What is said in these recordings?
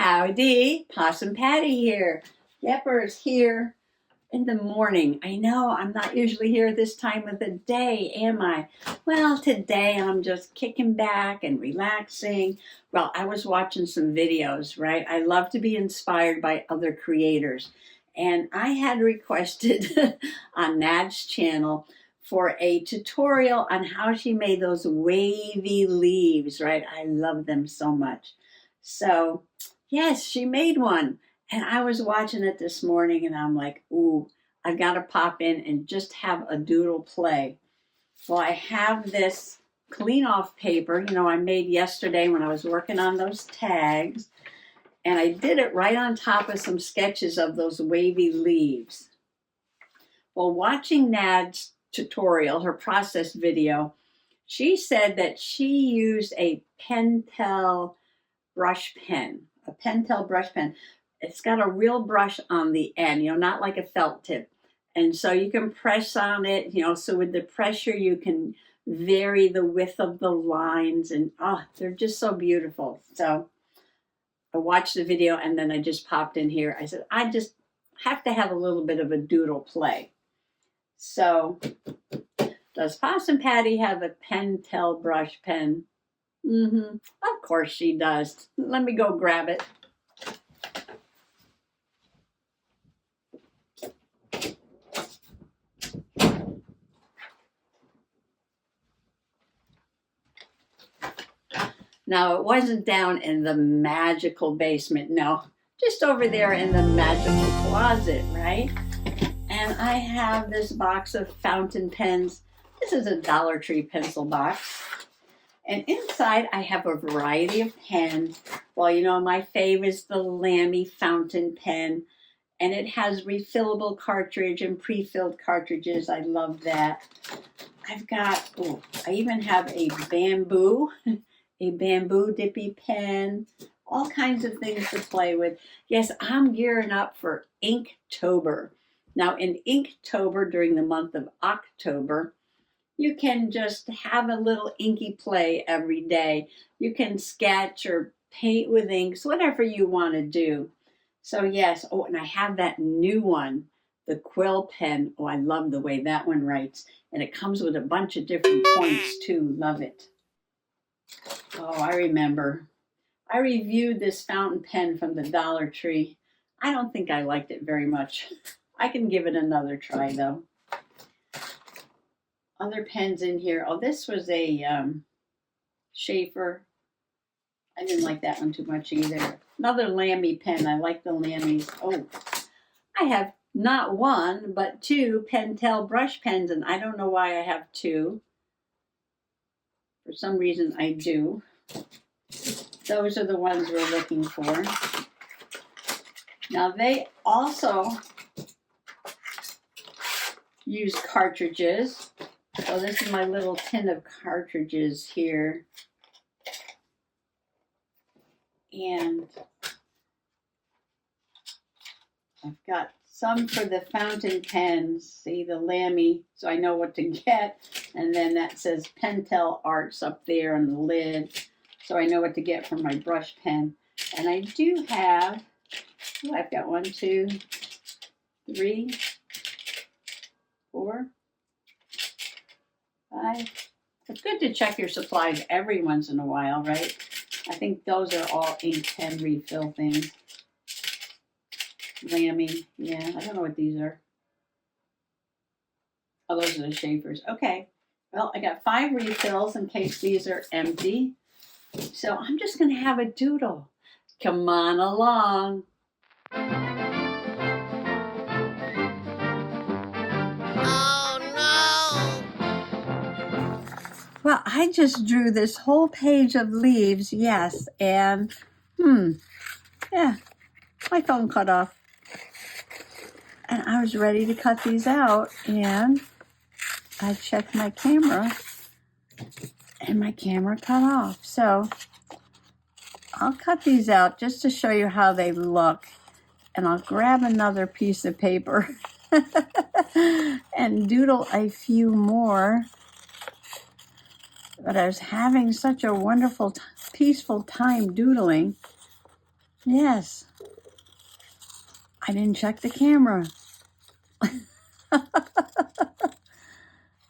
Howdy, Possum Patty here. Yepper's here in the morning. I know I'm not usually here this time of the day, am I? Well, today I'm just kicking back and relaxing. Well, I was watching some videos, right? I love to be inspired by other creators. And I had requested on Nads' channel for a tutorial on how she made those wavy leaves, right? I love them so much. So, yes, she made one. And I was watching it this morning and I'm like, ooh, I've got to pop in and just have a doodle play. Well, I have this clean off paper, I made yesterday when I was working on those tags. And I did it right on top of some sketches of those wavy leaves. Well, watching Nad's tutorial, her process video, she said that she used a Pentel brush pen, a Pentel brush pen. It's got a real brush on the end, not like a felt tip. And so you can press on it, so with the pressure you can vary the width of the lines and they're just so beautiful. So I watched the video and then I just popped in here. I said, I just have to have a little bit of a doodle play. So does Possum Patty have a Pentel brush pen? Of course she does. Let me go grab it. Now, it wasn't down in the magical basement, no. Just over there in the magical closet, right? And I have this box of fountain pens. This is a Dollar Tree pencil box. And inside I have a variety of pens. Well, my fave is the Lamy fountain pen. And it has refillable cartridge and pre-filled cartridges. I love that. I've got, I even have a bamboo dippy pen. All kinds of things to play with. Yes, I'm gearing up for Inktober. Now, in Inktober, during the month of October, you can just have a little inky play every day. You can sketch or paint with inks, whatever you want to do. So yes, and I have that new one, the quill pen. I love the way that one writes. And it comes with a bunch of different points too. Love it. I remember. I reviewed this fountain pen from the Dollar Tree. I don't think I liked it very much. I can give it another try though. Other pens in here. This was a Schaefer. I didn't like that one too much either. Another Lamy pen. I like the Lamys. I have not one, but two Pentel brush pens, and I don't know why I have two. For some reason, I do. Those are the ones we're looking for. Now, they also use cartridges. So this is my little tin of cartridges here. And I've got some for the fountain pens. See the Lamy, so I know what to get. And then that says Pentel Arts up there on the lid. So I know what to get for my brush pen. And I do have, I've got 1, 2, 3, 4, 5. It's good to check your supplies every once in a while, right? I think those are all ink pen refill things. Lamy, yeah, I don't know what these are. Those are the Schaefers. Okay, well, I got 5 refills in case these are empty. So I'm just going to have a doodle. Come on along. Well, I just drew this whole page of leaves, yes, and, yeah, my phone cut off. And I was ready to cut these out, and I checked my camera, and my camera cut off. So I'll cut these out just to show you how they look, and I'll grab another piece of paper and doodle a few more. But I was having such a wonderful, peaceful time doodling Yes. I didn't check the camera.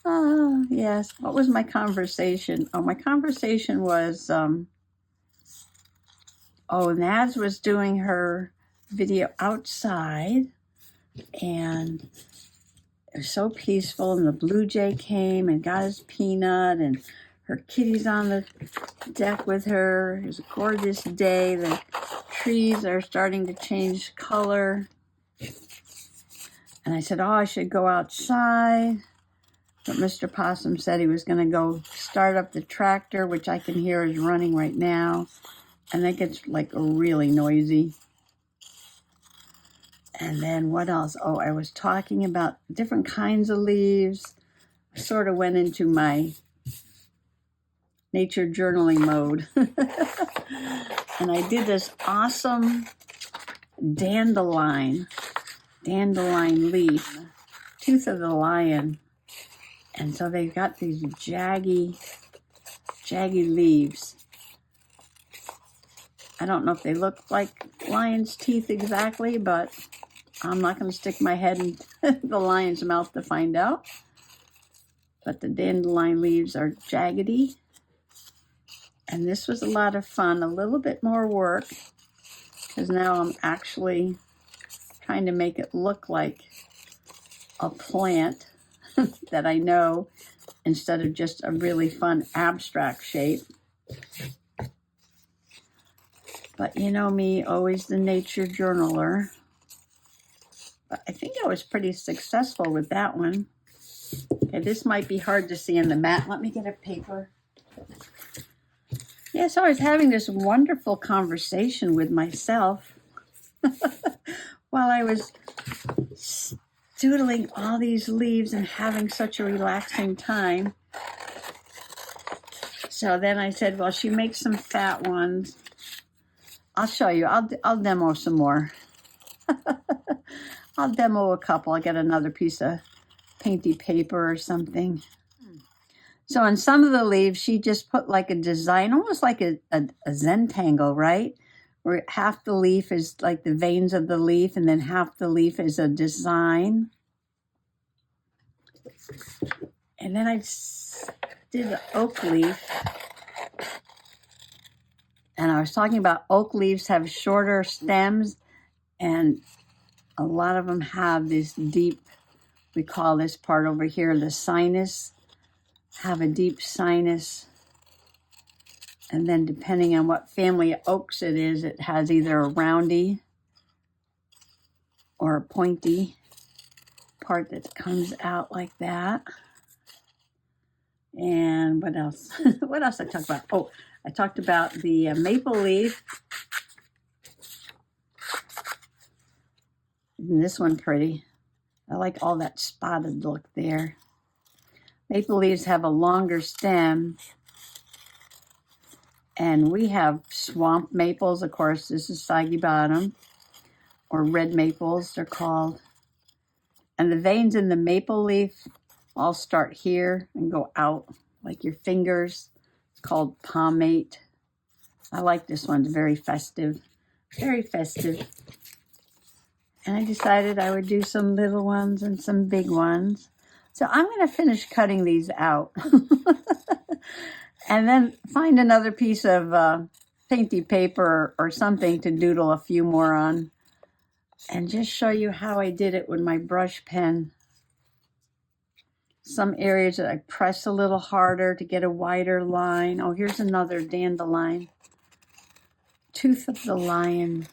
Oh, yes. What was my conversation? Oh, my conversation was, Nads was doing her video outside, and it was so peaceful, and the blue jay came and got his peanut, and her kitty's on the deck with her. It was a gorgeous day. The trees are starting to change color. And I said, I should go outside. But Mr. Possum said he was going to go start up the tractor, which I can hear is running right now. And that gets like really noisy. And then what else? Oh, I was talking about different kinds of leaves. I sort of went into my nature journaling mode. And I did this awesome dandelion leaf, tooth of the lion. And so they've got these jaggy leaves. I don't know if they look like lion's teeth exactly, but I'm not going to stick my head in the lion's mouth to find out. But the dandelion leaves are jaggedy. And this was a lot of fun, a little bit more work, because now I'm actually trying to make it look like a plant that I know, instead of just a really fun abstract shape. But you know me, always the nature journaler. But I think I was pretty successful with that one. Okay, this might be hard to see in the mat. Let me get a paper. Yeah, so I was having this wonderful conversation with myself while I was doodling all these leaves and having such a relaxing time. So then I said, well, she makes some fat ones. I'll show you. I'll demo some more. I'll demo a couple. I'll get another piece of painty paper or something. So on some of the leaves, she just put like a design, almost like a Zentangle, right? Where half the leaf is like the veins of the leaf, and then half the leaf is a design. And then I did the oak leaf. And I was talking about oak leaves have shorter stems, and a lot of them have this deep, we call this part over here the sinus, have a deep sinus. And then depending on what family of oaks it is, it has either a roundy or a pointy part that comes out like that. And what else? What else I talked about? Oh, I talked about the maple leaf. Isn't this one pretty? I like all that spotted look there. Maple leaves have a longer stem. And we have swamp maples, of course. This is saggy bottom, or red maples, they're called. And the veins in the maple leaf all start here and go out like your fingers. It's called palmate. I like this one. It's very festive. Very festive. And I decided I would do some little ones and some big ones. So I'm going to finish cutting these out. And then find another piece of painty paper or something to doodle a few more on. And just show you how I did it with my brush pen. Some areas that I press a little harder to get a wider line. Oh, here's another dandelion. Tooth of the lion.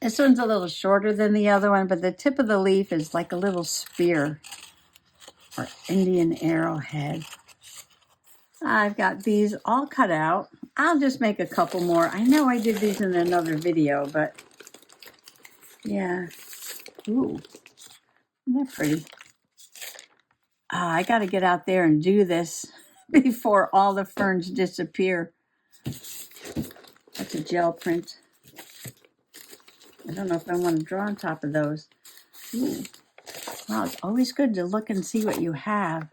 This one's a little shorter than the other one, but the tip of the leaf is like a little spear or Indian arrowhead. I've got these all cut out. I'll just make a couple more. I know I did these in another video, but yeah. Ooh, isn't that pretty? I got to get out there and do this before all the ferns disappear. That's a gel print. I don't know if I want to draw on top of those. Ooh. Wow, it's always good to look and see what you have.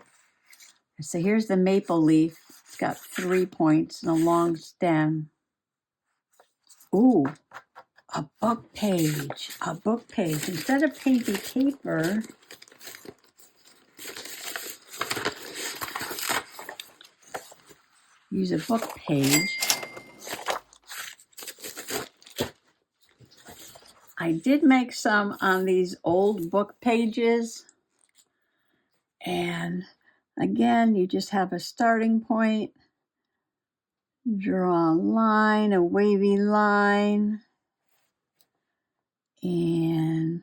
So here's the maple leaf. It's got 3 points and a long stem. Ooh, a book page. A book page. Instead of pagey paper, use a book page. I did make some on these old book pages. And again, you just have a starting point. Draw a line, a wavy line. And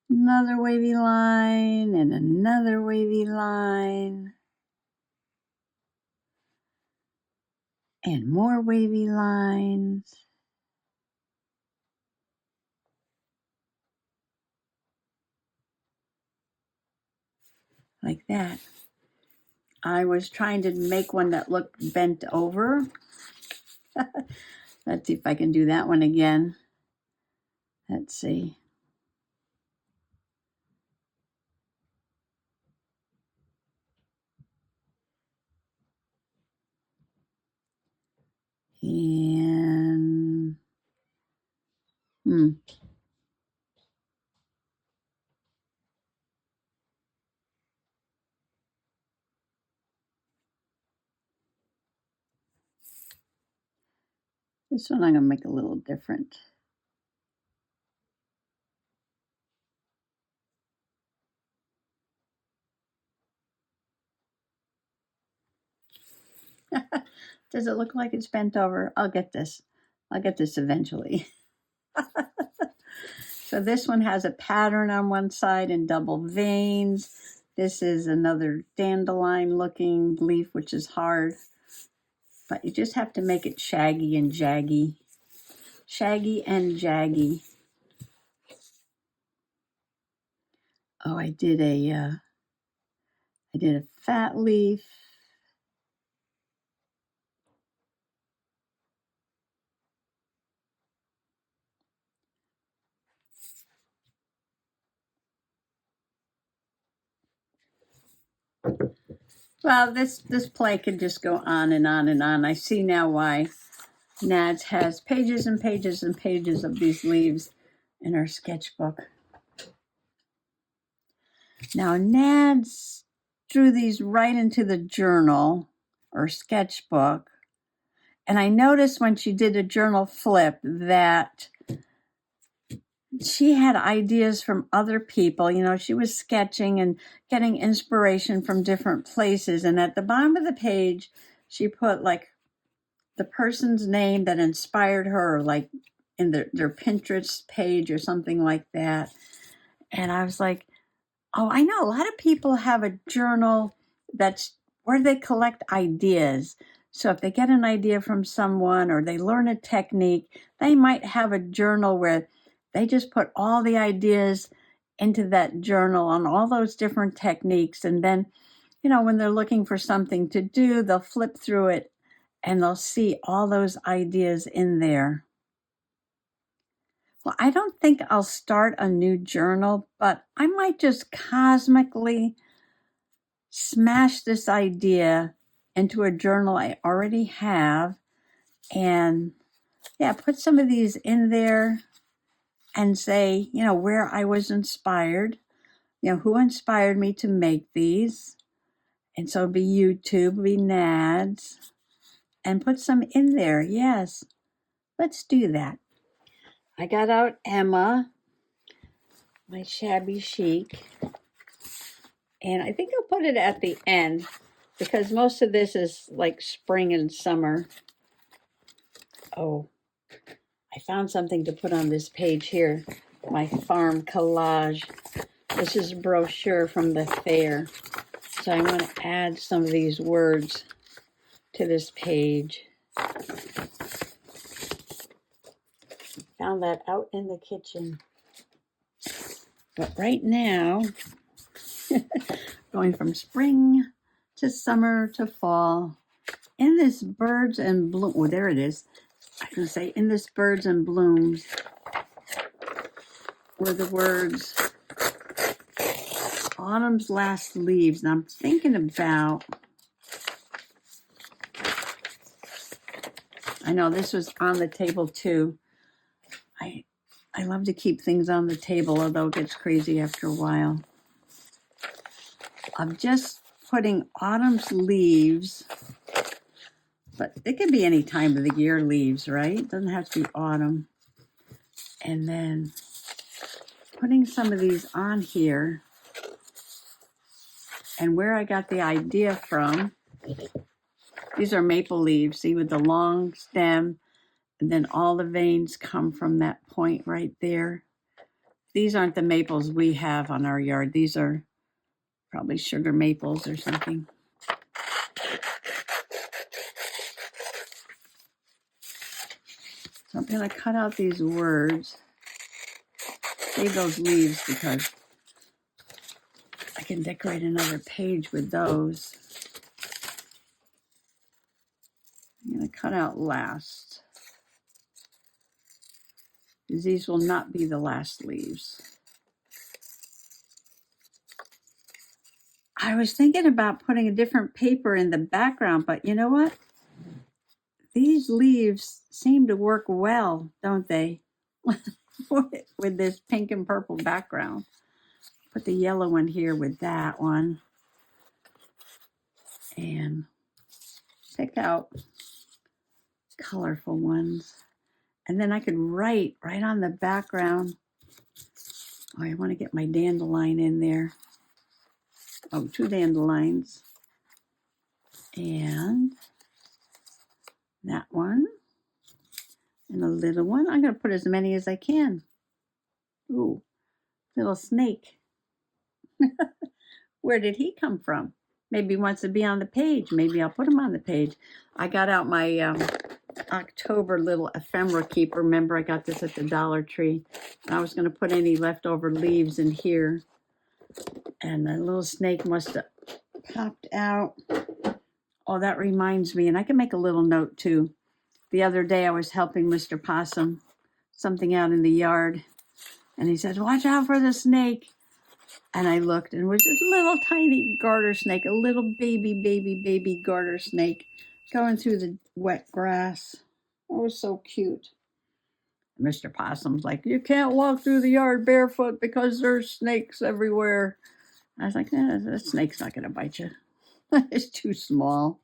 another wavy line and another wavy line. And more wavy lines. Like that. I was trying to make one that looked bent over. Let's see if I can do that one again. Let's see. And this one I'm going to make a little different. Does it look like it's bent over? I'll get this. I'll get this eventually. So this one has a pattern on one side and double veins. This is another dandelion looking leaf, which is hard. But you just have to make it shaggy and jaggy. Shaggy and jaggy. Oh, I did a fat leaf. Well, this play could just go on and on and on. I see now why Nads has pages and pages and pages of these leaves in her sketchbook. Now, Nads drew these right into the journal or sketchbook. And I noticed when she did a journal flip that she had ideas from other people. You know, she was sketching and getting inspiration from different places. And at the bottom of the page, she put like the person's name that inspired her, like in their Pinterest page or something like that. And I was like, oh, I know a lot of people have a journal that's where they collect ideas. So if they get an idea from someone or they learn a technique, they might have a journal where they just put all the ideas into that journal on all those different techniques. And then, you know, when they're looking for something to do, they'll flip through it and they'll see all those ideas in there. Well, I don't think I'll start a new journal, but I might just cosmically smash this idea into a journal I already have and yeah, put some of these in there and say, you know, where I was inspired, you know, who inspired me to make these. And so it'd be YouTube, it'd be Nads, and put some in there. Yes, let's do that. I got out Emma, my shabby chic, and I think I'll put it at the end because most of this is like spring and summer. Oh, I found something to put on this page here, my farm collage. This is a brochure from the fair. So I want to add some of these words to this page. Found that out in the kitchen. But right now, going from spring to summer to fall, in this birds and bloom, oh, there it is. I can say in this birds and blooms were the words autumn's last leaves. And I'm thinking about, I know this was on the table too. I love to keep things on the table, although it gets crazy after a while. I'm just putting autumn's leaves, but it could be any time of the year leaves, right? It doesn't have to be autumn. And then putting some of these on here. And where I got the idea from, these are maple leaves, see, with the long stem, and then all the veins come from that point right there. These aren't the maples we have on our yard. These are probably sugar maples or something. So I'm going to cut out these words, save those leaves because I can decorate another page with those. I'm going to cut out last. These will not be the last leaves. I was thinking about putting a different paper in the background, but you know what? These leaves seem to work well, don't they? With this pink and purple background. Put the yellow one here with that one. And pick out colorful ones. And then I could write right on the background. Oh, I want to get my dandelion in there. Oh, 2 dandelions. And that one. And a little one. I'm going to put as many as I can. Ooh, little snake. Where did he come from? Maybe he wants to be on the page. Maybe I'll put him on the page. I got out my October little ephemera keeper. Remember, I got this at the Dollar Tree. And I was going to put any leftover leaves in here. And the little snake must have popped out. Oh, that reminds me. And I can make a little note too. The other day I was helping Mr. Possum something out in the yard. And he said, watch out for the snake. And I looked and it was just a little tiny garter snake, a little baby garter snake going through the wet grass. It was so cute. Mr. Possum's like, you can't walk through the yard barefoot because there's snakes everywhere. I was like, that snake's not going to bite you. It's too small.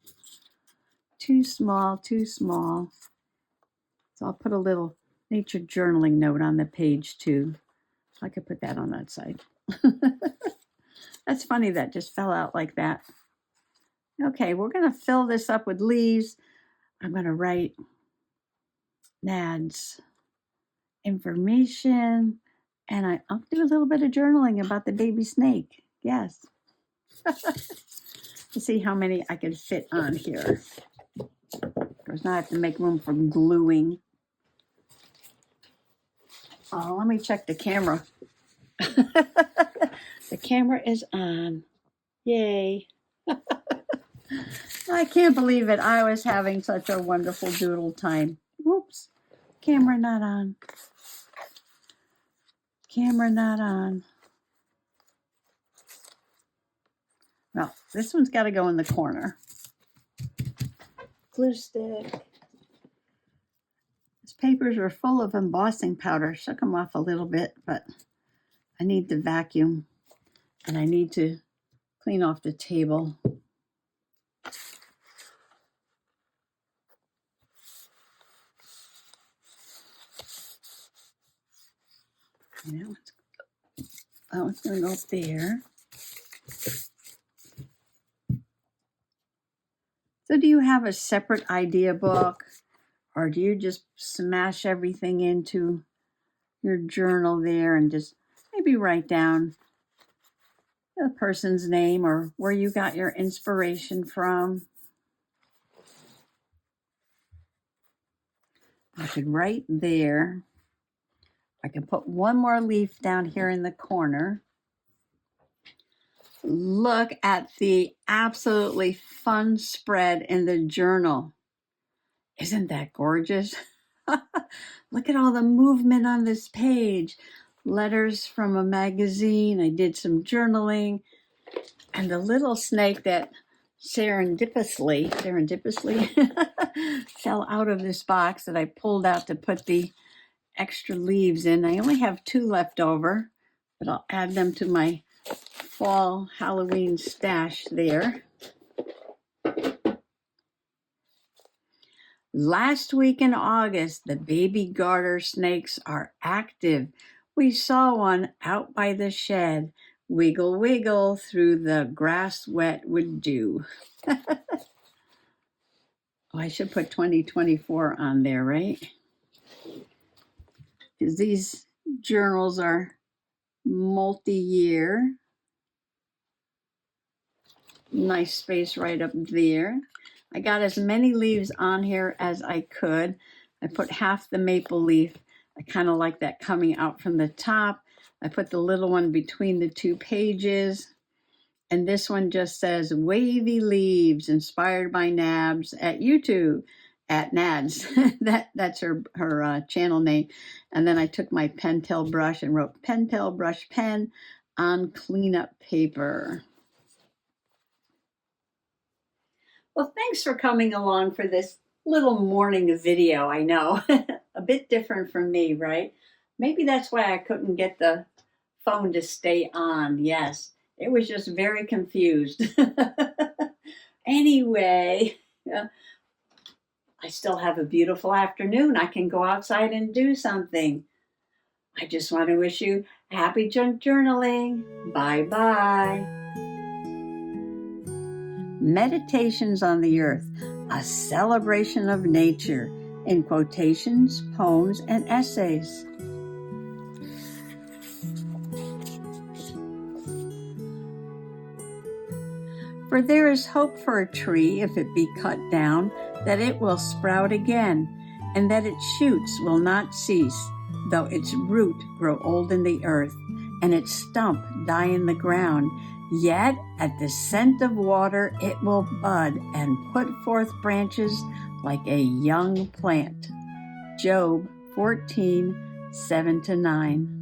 Too small. So I'll put a little nature journaling note on the page too. I could put that on that side. That's funny that just fell out like that. Okay, we're going to fill this up with leaves. I'm going to write Nads information, and I'll do a little bit of journaling about the baby snake. Yes. To see how many I can fit on here. Of course, now I have to make room for gluing. Oh, let me check the camera. The camera is on. Yay. I can't believe it. I was having such a wonderful doodle time. Whoops. Camera not on. Camera not on. Well, this one's got to go in the corner. Glue stick. These papers were full of embossing powder. Shook them off a little bit, but I need to vacuum. And I need to clean off the table. Now it's going to go up there. So do you have a separate idea book, or do you just smash everything into your journal there and just maybe write down the person's name or where you got your inspiration from? I could write there. I can put one more leaf down here in the corner. Look at the absolutely fun spread in the journal. Isn't that gorgeous? Look at all the movement on this page. Letters from a magazine. I did some journaling. And the little snake that serendipitously fell out of this box that I pulled out to put the extra leaves in. I only have 2 left over, but I'll add them to my fall Halloween stash there. Last week in August, the baby garter snakes are active. We saw one out by the shed, wiggle, wiggle through the grass wet with dew. Oh, I should put 2024 on there, right? Because these journals are multi-year. Nice space right up there. I got as many leaves on here as I could. I put half the maple leaf. I kind of like that coming out from the top. I put the little one between the 2 pages. And this one just says Wavy Leaves, inspired by Nads at YouTube, at Nads. That's her channel name. And then I took my Pentel brush and wrote Pentel brush pen on cleanup paper. Well, thanks for coming along for this little morning video. I know, a bit different from me, right? Maybe that's why I couldn't get the phone to stay on. Yes, it was just very confused. Anyway, I still have a beautiful afternoon. I can go outside and do something. I just want to wish you happy junk journaling. Bye-bye. Meditations on the Earth, a celebration of nature, in quotations, poems, and essays. For there is hope for a tree if it be cut down, that it will sprout again, and that its shoots will not cease, though its root grow old in the earth, and its stump die in the ground. Yet at the scent of water it will bud and put forth branches like a young plant. Job 14:7-9.